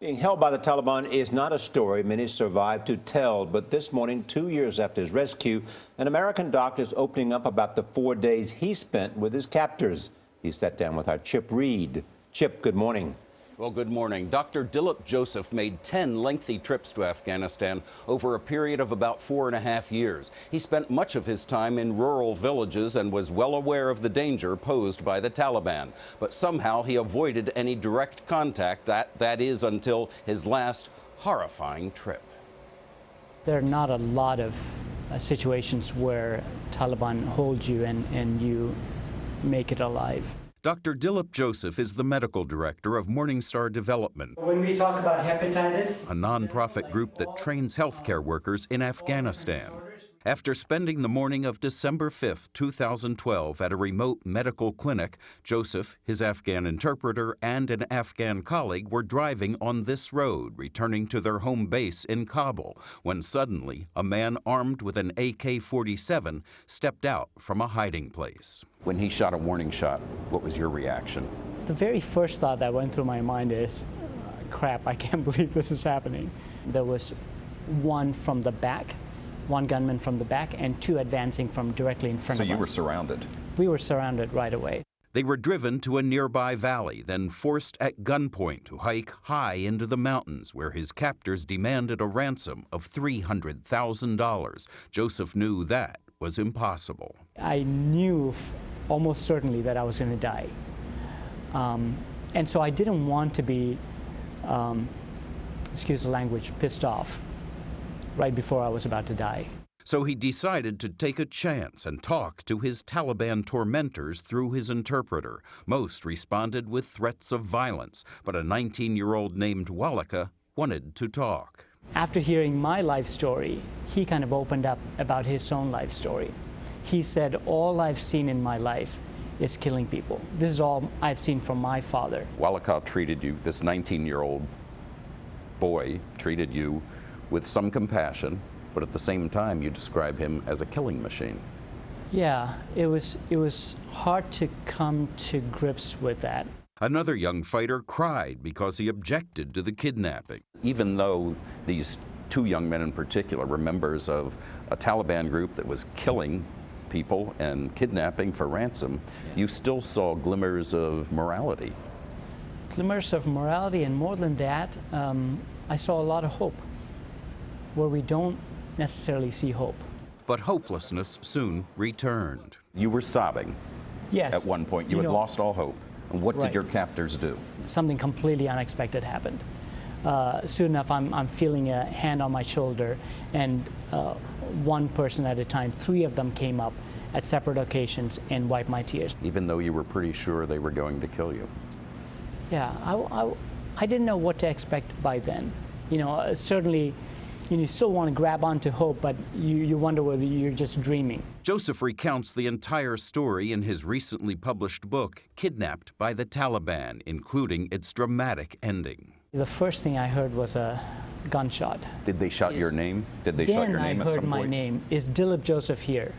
Being held by the Taliban is not a story many survive to tell, but this morning, 2 years after his rescue, an American doctor is opening up about the 4 days he spent with his captors. He sat down with our Chip Reid. Chip, good morning. Well, good morning. Dr. Dilip Joseph made 10 lengthy trips to Afghanistan over a period of about 4.5 years. He spent much of his time in rural villages and was well aware of the danger posed by the Taliban. But somehow he avoided any direct contact, that is until his last horrifying trip. There are not a lot of situations where Taliban hold you and you make it alive. Dr. Dilip Joseph is the medical director of Morningstar Development, When we talk about hepatitis, a nonprofit group that trains healthcare workers in Afghanistan. After spending the morning of December 5, 2012 at a remote medical clinic, Joseph, his Afghan interpreter, and an Afghan colleague were driving on this road, returning to their home base in Kabul, when suddenly a man armed with an AK-47 stepped out from a hiding place. When he shot a warning shot, what was your reaction? the very first thought that went through my mind is, crap, I can't believe this is happening. There was one from the back, one gunman from the back, and two advancing from directly in front of us. So you were surrounded? We were surrounded right away. They were driven to a nearby valley, then forced at gunpoint to hike high into the mountains, where his captors demanded a ransom of $300,000. Joseph knew that was impossible. I knew almost certainly that I was going to die. And so I didn't want to be, excuse the language, pissed off right before I was about to die. So he decided to take a chance and talk to his Taliban tormentors through his interpreter. Most responded with threats of violence, but a 19-year-old named Walika wanted to talk. After hearing my life story, he kind of opened up about his own life story. He said, all I've seen in my life is killing people. This is all I've seen from my father. Walika treated you, this 19-year-old boy, treated you with some compassion, but at the same time, you describe him as a killing machine. Yeah, it was hard to come to grips with that. Another young fighter cried because he objected to the kidnapping. Even though these two young men in particular were members of a Taliban group that was killing people and kidnapping for ransom, you still saw glimmers of morality. Glimmers of morality, and more than that, I saw a lot of hope, where we don't necessarily see hope. But hopelessness soon returned. You were sobbing. Yes. At one point. You had lost all hope. And what did your captors do? Something completely unexpected happened. Soon enough, I'm feeling a hand on my shoulder, and one person at a time, three of them came up at separate occasions and wiped my tears. Even though you were pretty sure they were going to kill you? Yeah, I didn't know what to expect by then. You know, certainly, you still want to grab onto hope, but you wonder whether you're just dreaming. Joseph recounts the entire story in his recently published book, Kidnapped by the Taliban, including its dramatic ending. The first thing I heard was a gunshot. Did they shout your name? Did they shout your name at some point? Then I heard my name, is Dilip Joseph here?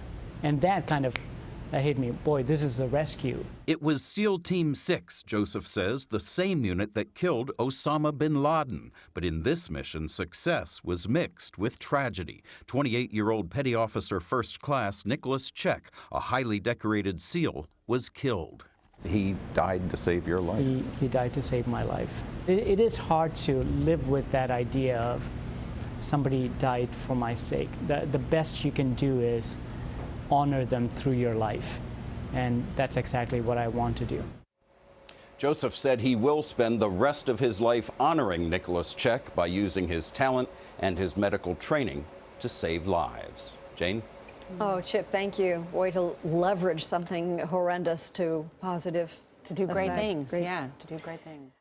And that kind of hit me. Boy, this is the rescue. It was SEAL Team 6, Joseph says, the same unit that killed Osama bin Laden. But in this mission, success was mixed with tragedy. 28-year-old Petty Officer First Class Nicholas Check, a highly decorated SEAL, was killed. He died to save your life. He died to save my life. It is hard to live with that idea of somebody died for my sake. The best you can do is honor them through your life. And that's exactly what I want to do. Joseph said he will spend the rest of his life honoring Nicholas Check by using his talent and his medical training to save lives. Jane? Oh, Chip, thank you. Way to leverage something horrendous to positive. To do great effect. things, yeah, to do great things.